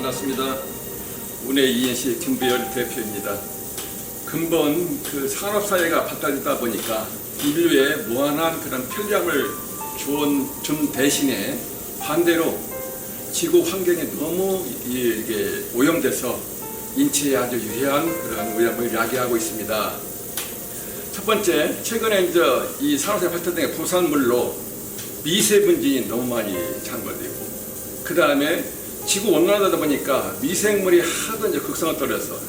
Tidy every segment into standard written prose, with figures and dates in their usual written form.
반갑습니다. 운해 ENC 김배열 대표입니다. 근본 산업사회가 발달되다 보니까 인류에 무한한 그런 편리함을 준 대신에 반대로 지구 환경이 너무 이게 오염돼서 인체에 아주 유해한 그런 오염을 야기하고 있습니다. 첫 번째, 최근에 이 산업사회 발달된 부산물로 미세먼지 너무 많이 창궐되고, 그 다음에 지구 온난화다 보니까 미생물이 하도 극성을 떨어서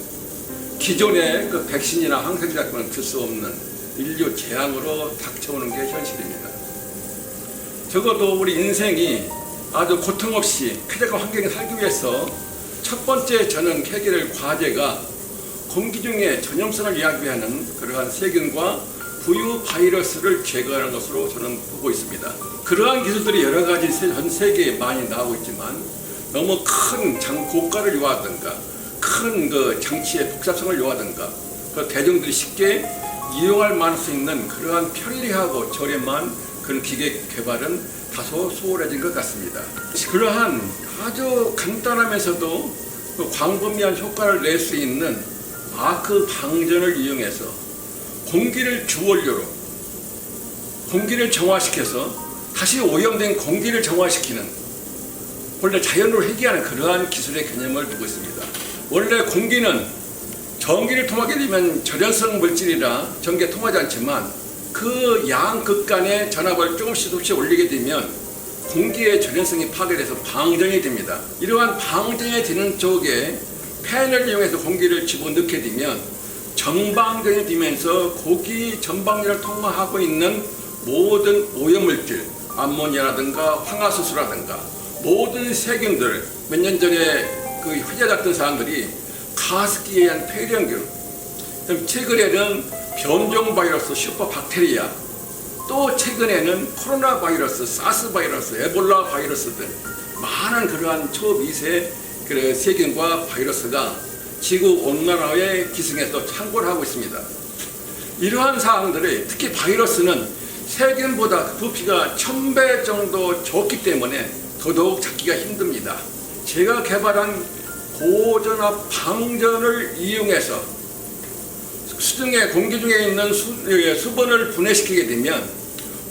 기존의 그 백신이나 항생제약과는 들 수 없는 인류 재앙으로 닥쳐오는 게 현실입니다. 적어도 우리 인생이 아주 고통 없이 쾌적한 환경에 살기 위해서 첫 번째 저는 해결할 과제가 공기 중에 전염성을 이야기하는 그러한 세균과 부유 바이러스를 제거하는 것으로 저는 보고 있습니다. 그러한 기술들이 여러 가지 전 세계에 많이 나오고 있지만 너무 큰 고가를 요하든가 큰 장치의 복잡성을 요하든가 대중들이 쉽게 이용할 만할 수 있는 그러한 편리하고 저렴한 그런 기계 개발은 다소 소홀해진 것 같습니다. 그러한 아주 간단하면서도 광범위한 효과를 낼 수 있는 아크 방전을 이용해서 공기를 주원료로 공기를 정화시켜서 다시 오염된 공기를 정화시키는 원래 자연으로 회귀하는 그러한 기술의 개념을 두고 있습니다. 원래 공기는 전기를 통하게 되면 절연성 물질이라 전기가 통하지 않지만 그 양극간의 전압을 조금씩 올리게 되면 공기의 절연성이 파괴돼서 방전이 됩니다. 이러한 방전이 되는 쪽에 팬을 이용해서 공기를 집어넣게 되면 정방전이 되면서 고기 전방전을 통과하고 있는 모든 오염물질, 암모니아라든가 황화수소라든가 모든 세균들, 몇 년 전에 회자됐던 사람들이 가습기에 의한 폐렴균, 최근에는 변종 바이러스, 슈퍼박테리아, 또 최근에는 코로나 바이러스, 사스 바이러스, 에볼라 바이러스 등 많은 그러한 초미세 세균과 바이러스가 지구 온난화에 기승해서 창궐 하고 있습니다. 이러한 사항들이 특히 바이러스는 세균보다 부피가 1000배 정도 적기 때문에 더더욱 찾기가 힘듭니다. 제가 개발한 고전압 방전을 이용해서 수중에 공기 중에 있는 수분을 분해시키게 되면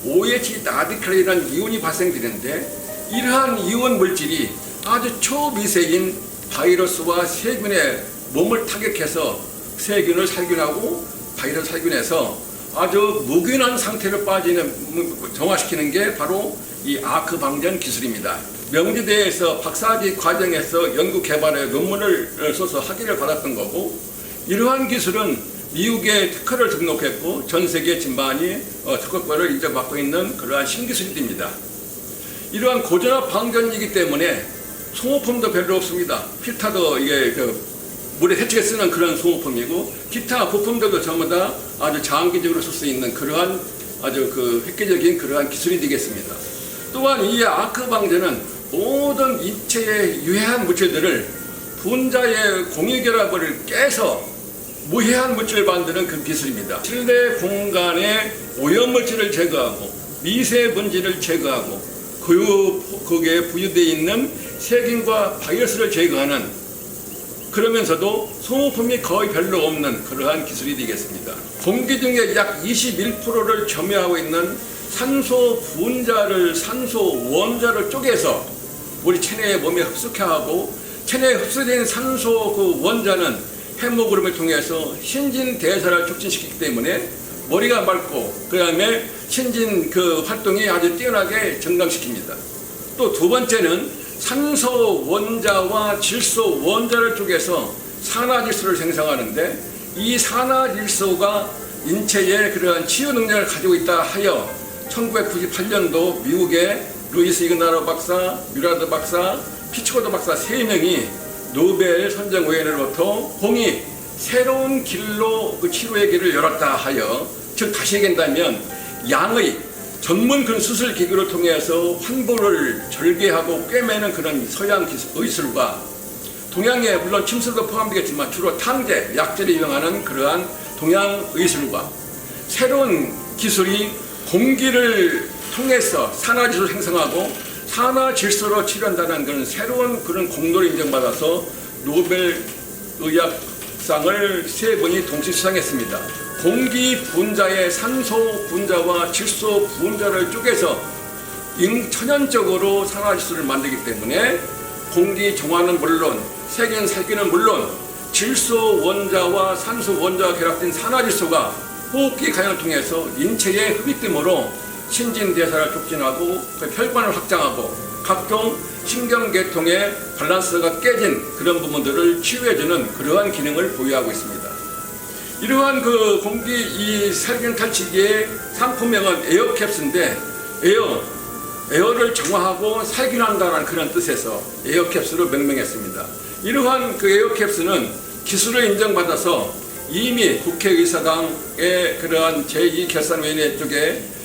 OH 라디칼이라는 이온이 발생되는데 이러한 이온 물질이 아주 초미세인 바이러스와 세균의 몸을 타격해서 세균을 살균하고 바이러스 살균해서 아주 무균한 상태로 빠지는 정화시키는 게 바로 이 아크 방전 기술입니다. 명지대에서 박사학위 과정에서 연구 개발에 논문을 써서 학위를 받았던 거고, 이러한 기술은 미국에 특허를 등록했고 전 세계 진반이 특허권을 인정받고 있는 그러한 신기술입니다. 이러한 고전압 방전이기 때문에 소모품도 별로 없습니다. 필터도 이게 물에 세척에 쓰는 그런 소모품이고 기타 부품들도 전부 다 아주 장기적으로 쓸 수 있는 그러한 아주 획기적인 그러한 기술이 되겠습니다. 또한 이 아크 방전은 모든 인체의 유해한 물질들을 분자의 공유결합을 깨서 무해한 물질을 만드는 그 기술입니다. 실내 공간의 오염물질을 제거하고 미세먼지를 제거하고 거기에 부유되어 있는 세균과 바이러스를 제거하는, 그러면서도 소모품이 거의 별로 없는 그러한 기술이 되겠습니다. 공기 중에 약 21%를 점유하고 있는 산소 분자를, 산소 원자를 쪼개서 우리 체내에 몸에 흡수하고, 체내에 흡수된 산소 원자는 헤모그룹을 통해서 신진대사를 촉진시키기 때문에 머리가 맑고 그 다음에 신진 활동이 아주 뛰어나게 증강시킵니다. 또 두 번째는 산소 원자와 질소 원자를 쪼개서 산화질소를 생성하는데, 이 산화질소가 인체에 그러한 치유 능력을 가지고 있다 하여 1998년도 미국의 루이스 이그나로 박사, 뮤라드 박사, 피츠코드 박사 3명이 노벨 선정위원회로부터 공이 새로운 길로 치료의 길을 열었다 하여, 즉 다시 얘기한다면 양의 전문 그런 수술 기구를 통해서 환부를 절개하고 꿰매는 그런 서양 의술과 동양에 물론 침술도 포함되겠지만 주로 탕제, 약제를 이용하는 그러한 동양 의술과 새로운 기술이 공기를 통해서 산화질소를 생성하고 산화 질소로 치료한다는 그런 새로운 그런 공로를 인정받아서 노벨 의학상을 3번이 동시 수상했습니다. 공기 분자의 산소 분자와 질소 분자를 쪼개서 천연적으로 산화 질소를 만들기 때문에 공기 정화는 물론 살균은 물론 질소 원자와 산소 원자가 결합된 산화 질소가 호흡기 관여를 통해서 인체에 흡입됨으로 신진대사를 촉진하고 혈관을 확장하고 각종 신경계통의 밸런스가 깨진 그런 부분들을 치유해주는 그러한 기능을 보유하고 있습니다. 이러한 그 공기 이 살균 탈취기의 상품명은 에어캡스인데 에어를 정화하고 살균한다는 그런 뜻에서 에어캡스로 명명했습니다. 이러한 그 에어캡스는 기술을 인정받아서 이미 국회의사당의 그러한 제2결산위원회 쪽에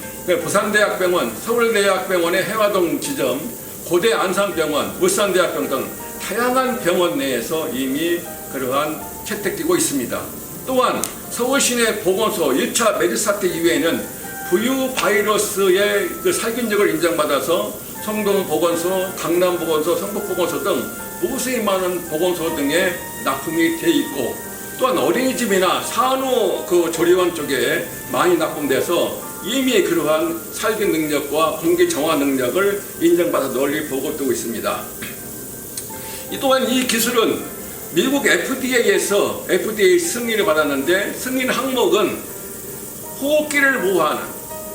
부산대학병원, 서울대학병원의 해화동 지점, 고대 안산병원, 울산대학병원 등 다양한 병원 내에서 이미 그러한 채택되고 있습니다. 또한 서울시내 보건소 1차 메르스 사태 이후에는 부유 바이러스의 그 살균력을 인정받아서 성동보건소, 강남보건소, 성북보건소 등 무수히 많은 보건소 등에 납품이 돼 있고 또한 어린이집이나 산후 그 조리원 쪽에 많이 납품돼서 이미 그러한 살균 능력과 공기 정화 능력을 인정받아 널리 보고되고 있습니다. 또한 이 기술은 미국 FDA에서 FDA 승인을 받았는데 승인 항목은 호흡기를 보호하는,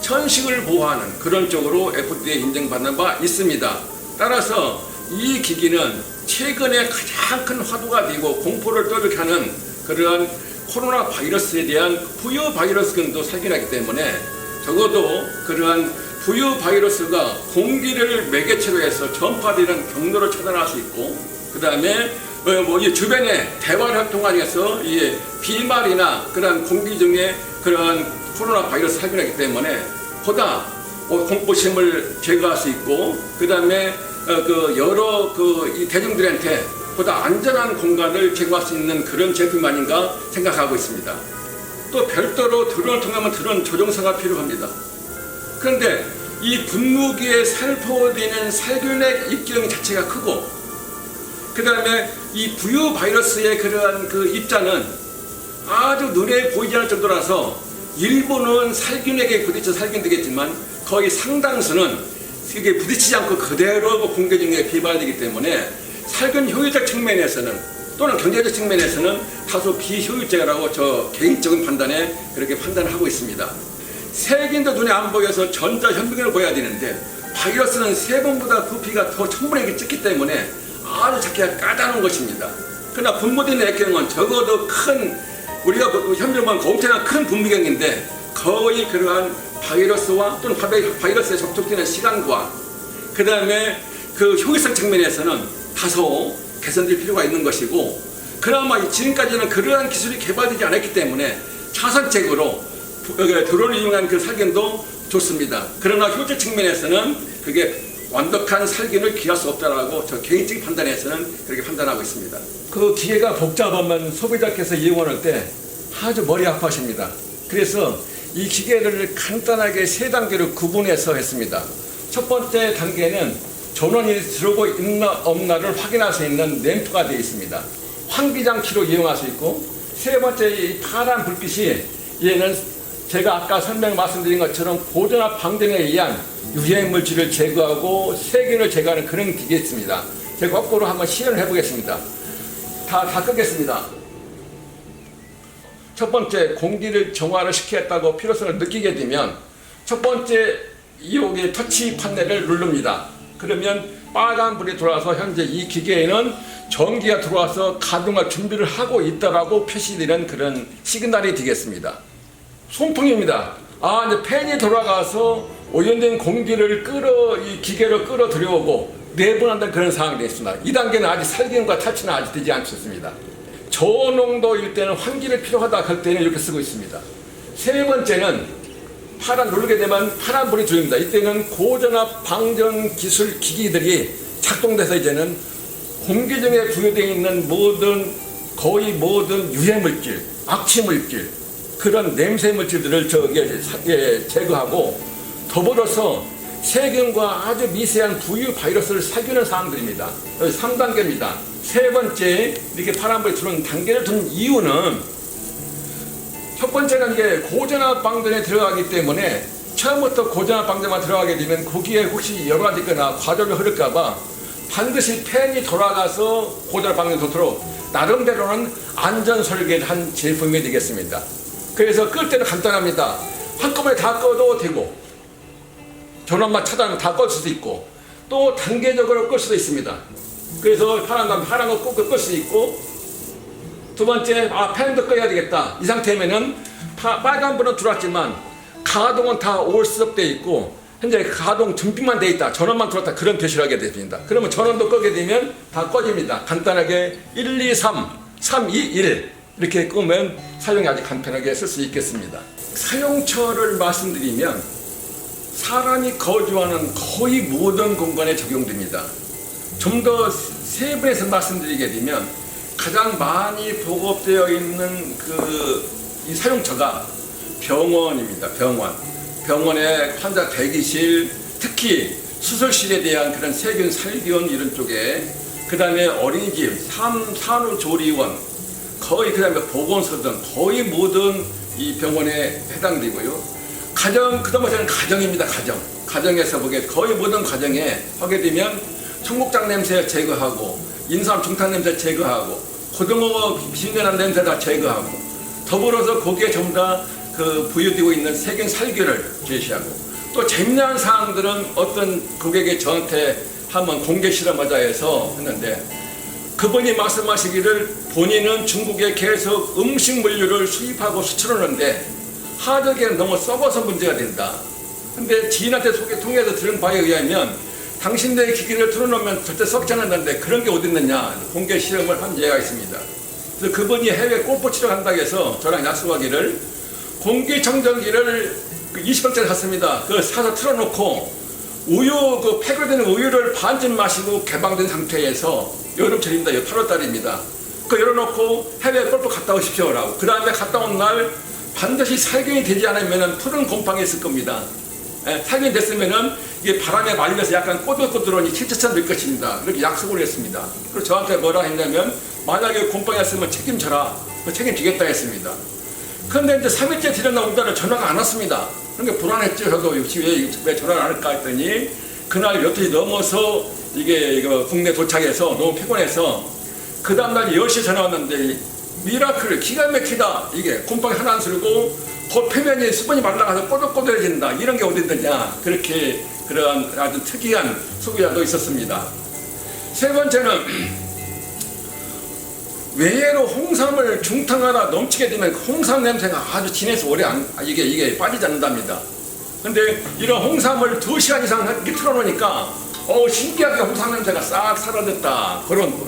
천식을 보호하는 그런 쪽으로 FDA 인정받는 바 있습니다. 따라서 이 기기는 최근에 가장 큰 화두가 되고 공포를 떠들게 하는 그러한 코로나 바이러스에 대한 부유 바이러스균도 살균하기 때문에 적어도 그러한 부유 바이러스가 공기를 매개체로 해서 전파되는 경로를 차단할 수 있고 그 다음에 이 주변에 대화를 통해서 이 비말이나 그러한 공기 중에 그러한 코로나 바이러스 살균하기 때문에 보다 공포심을 제거할 수 있고 그 다음에 그 여러 이 대중들한테 보다 안전한 공간을 제공할 수 있는 그런 제품이 아닌가 생각하고 있습니다. 또 별도로 드론을 통하면 드론 조종사가 필요합니다. 그런데 이 분무기에 살포되는 살균의 입기능 자체가 크고 그 다음에 이 부유 바이러스의 그러한 그 입자는 아주 눈에 보이지 않을 정도라서 일부는 살균에게 부딪혀 살균되겠지만 거의 상당수는 이게 부딪히지 않고 그대로 공기 중에 비발되기 때문에 살균 효율적 측면에서는 또는 경제적 측면에서는 다소 비효율적이라고 저 개인적인 판단에 그렇게 판단을 하고 있습니다. 세균도 눈에 안 보여서 전자 현미경을 보여야 되는데 바이러스는 세번보다 부피가 더 1000분의 1이 적기 때문에 아주 작게 까다로운 것입니다. 그러나 분무된 액경은 적어도 큰 우리가 현미경 보면 엄청난 큰 분무경인데 거의 그러한 바이러스와 또는 바이러스에 접촉되는 시간과 그 다음에 그 효율성 측면에서는 다소 개선될 필요가 있는 것이고 그나마 지금까지는 그러한 기술이 개발되지 않았기 때문에 차선책으로 드론을 이용한 그 살균도 좋습니다. 그러나 효율적 측면에서는 그게 완벽한 살균을 기할 수 없다라고 저 개인적인 판단에서는 그렇게 판단하고 있습니다. 그 기계가 복잡하면 소비자께서 이용할 때 아주 머리 아파하십니다. 그래서 이 기계를 간단하게 3단계로 구분해서 했습니다. 첫 번째 단계는 전원이 들어오고 있나 없나를 확인할 수 있는 램프가 되어 있습니다. 환기장치로 이용할 수 있고 세 번째 이 파란 불빛이 얘는 제가 아까 말씀드린 것처럼 고전압 방전에 의한 유해물질을 제거하고 세균을 제거하는 그런 기계였습니다. 제가 거꾸로 한번 시연을 해보겠습니다. 다 끄겠습니다. 첫 번째 공기를 정화를 시키겠다고 필요성을 느끼게 되면 첫 번째 여기 터치 판넬을 누릅니다. 그러면 빨간불이 들어와서 현재 이 기계에는 전기가 들어와서 가동할 준비를 하고 있다라고 표시되는 그런 시그널이 되겠습니다. 송풍입니다. 이제 팬이 돌아가서 오염된 공기를 이 기계로 끌어 들여오고 내보낸다는 그런 상황이 되겠습니다. 2단계는 아직 살균과 탈취는 아직 되지 않습니다. 저농도일 때는 환기를 필요하다 할 때는 이렇게 쓰고 있습니다. 세 번째는 누르게 되면 파란불이 들립니다. 이때는 고전압 방전 기술 기기들이 작동돼서 이제는 공기 중에 부여되어 있는 거의 모든 유해물질, 악취물질, 그런 냄새물질들을 제거하고 더불어서 세균과 아주 미세한 부유 바이러스를 살균하는 사항들입니다. 여기 3단계입니다. 세 번째 이렇게 파란불이 들어오는 단계를 둔 이유는 첫 번째는 이게 고전압 방전에 들어가기 때문에 처음부터 고전압 방전만 들어가게 되면 거기에 혹시 열화되거나 과정이 흐를까봐 반드시 팬이 돌아가서 고전압 방전이 도도록 나름대로는 안전 설계를 한 제품이 되겠습니다. 그래서 끌 때는 간단합니다. 한꺼번에 다 꺼도 되고 전원만 차단하면 다 끌 수도 있고 또 단계적으로 끌 수도 있습니다. 그래서 파란 거 꾹꾹 끌 수 있고 두 번째 팬도 꺼야 되겠다. 이 상태면은 빨간불은 들어왔지만 가동은 다 올스톱되어 있고 현재 가동 준비만 되어 있다. 전원만 들어왔다. 그런 표시를 하게 됩니다. 그러면 전원도 끄게 되면 다 꺼집니다. 간단하게 1, 2, 3, 3, 2, 1 이렇게 끄면 사용이 아주 간편하게 쓸 수 있겠습니다. 사용처를 말씀드리면 사람이 거주하는 거의 모든 공간에 적용됩니다. 좀 더 세분해서 말씀드리게 되면 가장 많이 보급되어 있는 이 사용처가 병원입니다. 병원의 환자 대기실, 특히 수술실에 대한 그런 세균 살균 이런 쪽에, 그 다음에 어린이집, 산후조리원, 거의 그 다음에 보건소 등 거의 모든 이 병원에 해당되고요. 그 다음에 가정입니다. 가정에서 보게 거의 모든 가정에 하게 되면 청국장 냄새 제거하고 인삼 중탕 냄새 제거하고 고등어 비린내난 냄새 다 제거하고 더불어서 거기에 전부 다 부여되고 있는 세균 살균을 제시하고 또 재미난 사항들은 어떤 고객이 저한테 한번 공개 실험하자 해서 했는데 그분이 말씀하시기를 본인은 중국에 계속 음식물류를 수입하고 수출하는데 하덕에는 너무 썩어서 문제가 된다. 근데 지인한테 통해서 들은 바에 의하면 당신들의 기기를 틀어놓으면 절대 썩지 않는다는데 그런 게 어디 있느냐 공개 실험을 한 예가 있습니다. 그래서 그분이 해외 골프 치러 간다고 해서 저랑 약속하기를 공기청정기를 20병짜리 샀습니다. 그걸 사서 틀어놓고 우유 팩으로 된 우유를 반쯤 마시고 개방된 상태에서 여름철입니다. 8월달입니다. 그거 열어놓고 해외 골프 갔다 오십시오라고. 그 다음에 갔다 온 날 반드시 살균이 되지 않으면 푸른 곰팡이 있을 겁니다. 살균이 됐으면은 이게 바람에 말려서 약간 꼬들꼬들하니 칠처럼 될 것입니다. 이렇게 약속을 했습니다. 그리고 저한테 뭐라 했냐면 만약에 곰팡이가 있으면 책임져라. 책임지겠다 했습니다. 그런데 이제 3일째 들여다보니까 전화가 안 왔습니다. 그러니까 불안했죠. 저도 왜 전화를 안 할까 했더니 그날 12시 넘어서 이게 국내 도착해서 너무 피곤해서 그 다음날 10시에 전화 왔는데 미라클 기가 막히다. 이게 곰팡이 하나 안 쓸고 그 표면이 수분이 말라가서 꼬들꼬들해진다. 이런 게 어디 있느냐. 그렇게 그런 아주 특이한 소비자도 있었습니다. 세 번째는 외로 홍삼을 중탕 하나 넘치게 되면 홍삼 냄새가 아주 진해서 오래 이게 빠지지 않는답니다. 근데 이런 홍삼을 2시간 이상 이렇게 틀어놓으니까 신기하게 홍삼 냄새가 싹 사라졌다. 그런 거.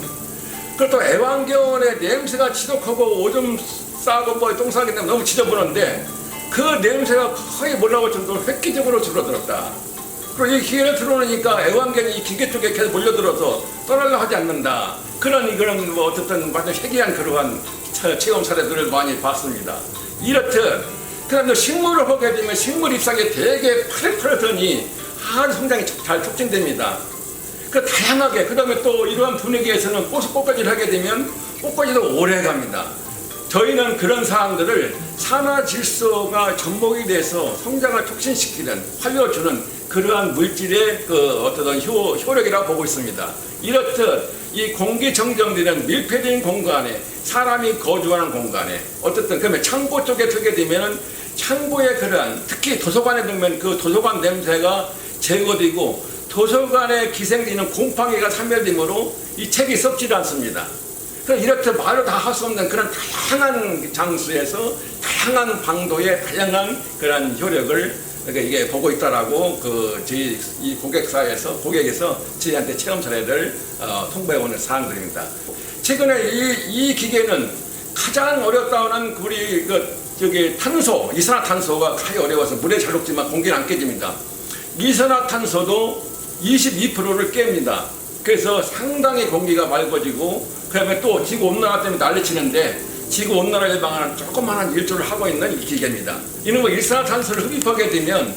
그리고 또 애완견의 냄새가 지독하고 오줌 싸고 똥 싸기 때문에 너무 지저분한데 그 냄새가 거의 몰라볼 정도로 획기적으로 줄어들었다. 그리고 이 기계를 틀어놓으니까 애완견이 이 기계 쪽에 계속 몰려들어서 떠나려 하지 않는다. 그런 어쨌든 완전 희귀한 그러한 체험 사례들을 많이 봤습니다. 이렇듯 그다음에 식물을 보게 되면 식물 잎사귀에 되게 파릇파릇하니 아주 성장이 잘 촉진됩니다. 다양하게 그 다음에 또 이러한 분위기에서는 꽃가지를 하게 되면 꽃가지도 오래 갑니다. 저희는 그런 사항들을 산화 질소가 접목이 돼서 성장을 촉진시키는 활력을 주는 그러한 물질의 어떤 효력이라고 보고 있습니다. 이렇듯 이 공기청정되는 밀폐된 공간에 사람이 거주하는 공간에 어쨌든 그러면 창고 쪽에 두게 되면은 창고에 그러한 특히 도서관에 두면 그 도서관 냄새가 제거되고 도서관에 기생되는 곰팡이가 사멸되므로 이 책이 썩지 않습니다. 그래서 이렇게 말로 다 할 수 없는 그런 다양한 장소에서 다양한 방도의 다양한 그런 효력을 이게 보고 있다라고 저희 이 고객에서 저희한테 체험 사례를 통보해 오는 사항들입니다. 최근에 이 기계는 가장 어렵다는 우리 탄소, 이산화탄소가 가장 어려워서 물에 잘 녹지만 공기는 안 깨집니다. 이산화탄소도 22%를 깹니다. 그래서 상당히 공기가 맑아지고 그다음에 또 지구온난화 때문에 난리치는데 지구온난화 예방하는 조그마한 일조를 하고 있는 이 기계입니다. 이놈의 일산화탄소를 흡입하게 되면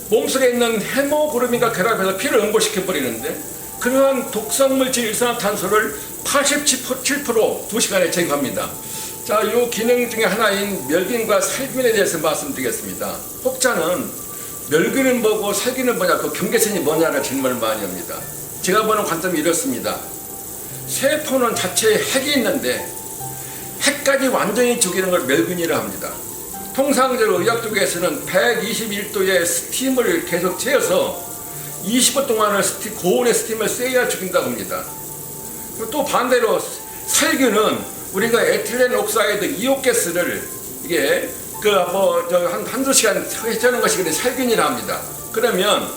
몸속에 있는 헤모글로빈과 결합해서 피를 응고시켜 버리는데 그러한 독성물질 일산화탄소를 87% 2시간에 제거합니다. 자, 이 기능 중에 하나인 멸균과 살균에 대해서 말씀드리겠습니다. 혹자는 멸균은 뭐고 살균은 뭐냐, 그 경계선이 뭐냐는 질문을 많이 합니다. 제가 보는 관점이 이렇습니다. 세포는 자체에 핵이 있는데 핵까지 완전히 죽이는 걸 멸균이라 합니다. 통상적으로 의학 쪽에서는 121도의 스팀을 계속 재어서 20분 동안을 고온의 스팀을 쐬야 죽인다고 합니다. 또 반대로 살균은 우리가 에틸렌 옥사이드 이온가스를 이게 한두 시간 해체하는 것이 살균이라 합니다. 그러면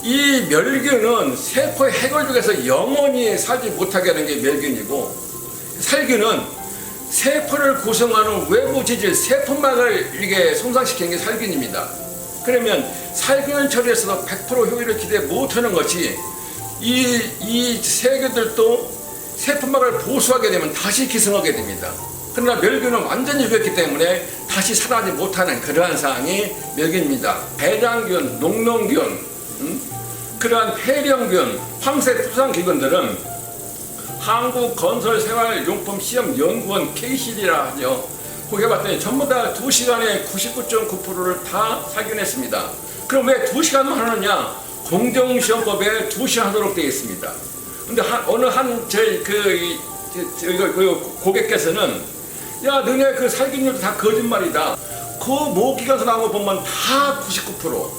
이 멸균은 세포의 핵을 죽여서 영원히 살지 못하게 하는 게 멸균이고, 살균은 세포를 구성하는 외부 지질, 세포막을 이게 손상시키는 게 살균입니다. 그러면 살균을 처리해서도 100% 효율을 기대 못하는 것이 이 세균들도 세포막을 보수하게 되면 다시 기생하게 됩니다. 그러나 멸균은 완전히 죽였기 때문에 다시 살아나지 못하는 그러한 상황이 멸균입니다. 배장균, 녹농균, 그러한 폐렴균, 황색토상기근들은 한국건설생활용품시험연구원 KCD라 하죠. 거기에 봤더니 전부 다 2시간에 99.9%를 다 살균했습니다. 그럼 왜 2시간만 하느냐? 공정시험법에 2시간 하도록 되어 있습니다. 근데 어느 고객께서는 야, 너네 그 살균율도 다 거짓말이다. 그 모기관서 나온 거 보면 다 99%,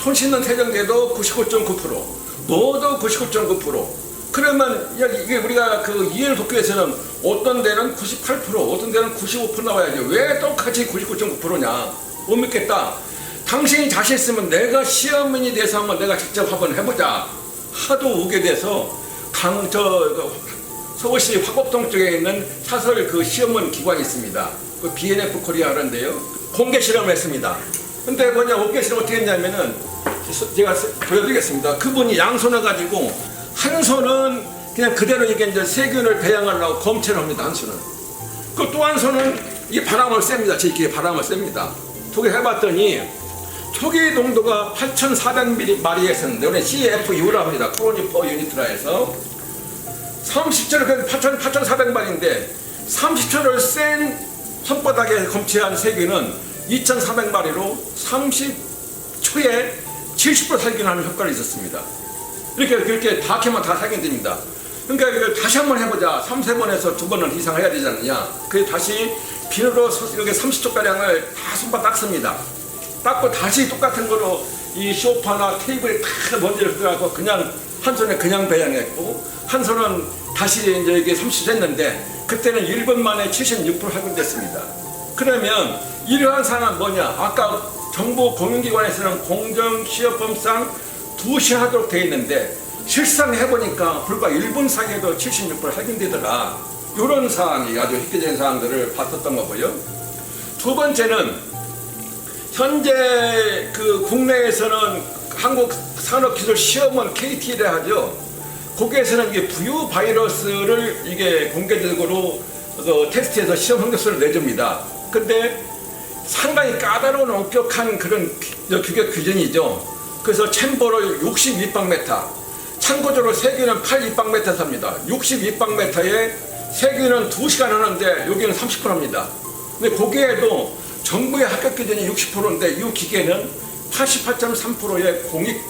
손 씻는 세정제도 99.9%, 뭐도 99.9%. 그러면 이게 우리가 그 이해를 돕기 위해서는 어떤 데는 98%, 어떤 데는 95% 나와야지. 왜 똑같이 99.9%냐? 못 믿겠다. 당신이 자신 있으면 내가 시험인이 돼서 한번 내가 직접 한번 해보자. 하도 오게 돼서 서울시 화곡동 쪽에 있는 사설 그 시험원 기관이 있습니다. 그 BNF 코리아라는데요. 공개 실험을 했습니다. 근데 공개 실험 어떻게 했냐면은 제가 보여드리겠습니다. 그분이 양손을 가지고 한 손은 그냥 그대로 이제 세균을 배양하려고 검체를 합니다. 한 손은. 그 또 한 손은 이 바람을 쐭니다. 제 귀에 바람을 쐭니다. 두 개 해봤더니 초기 농도가 8,400mAh에서는 우리 CFU라 합니다. 크로니 퍼 유니트라 해서 30초를 8,400마리인데 30초를 센 손바닥에 검체한 세균은 2,400마리로 30초에 70% 살균하는 효과가 있었습니다. 그렇게 다 캐면 다 살균됩니다. 그러니까 이걸 다시 한번 해보자. 3-4번에서 2번은 이상 해야 되지 않느냐. 그래서 다시 비누로 이렇게 30초가량을 다 손바닥 닦습니다. 닦고 다시 똑같은 거로 이 소파나 테이블에 다 먼지를 들어가고 그냥 한 손에 그냥 배양했고, 한 손은 다시 이제 이게 30초 했는데 그때는 1분 만에 76% 살균됐습니다. 그러면 이러한 사항은 뭐냐? 아까 정부 공인기관에서는 공정시험법상 2시간 하도록 되어 있는데 실상 해보니까 불과 1분 사이에도 76% 살균되더라. 이런 사항이 아주 획기적인 사항들을 봤었던 거고요. 두 번째는 현재 그 국내에서는 한국산업기술시험원 KT를 하죠. 거기에서는 이게 부유 바이러스를 이게 공개적으로 테스트해서 시험 성적서를 내줍니다. 근데 상당히 까다로운 엄격한 그런 규격 규정이죠. 그래서 챔버를 62박메타, 참고적으로 세균은 8입박메타 삽니다. 62박메타에 세균은 2시간 하는데 여기는 30%입니다. 근데 거기에도 정부의 합격 기준이 60%인데 이 기계는 88.3%의 공익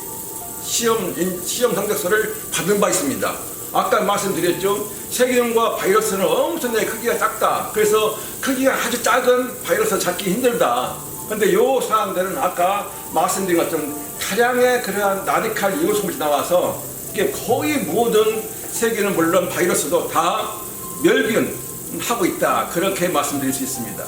시험 성적서를 받은 바 있습니다. 아까 말씀드렸죠. 세균과 바이러스는 엄청나게 크기가 작다. 그래서 크기가 아주 작은 바이러스 잡기 힘들다. 근데 이 사항들은 아까 말씀드린 것처럼 다량의 그러한 라디칼 이온소물이 나와서 이게 거의 모든 세균은 물론 바이러스도 다 멸균하고 있다. 그렇게 말씀드릴 수 있습니다.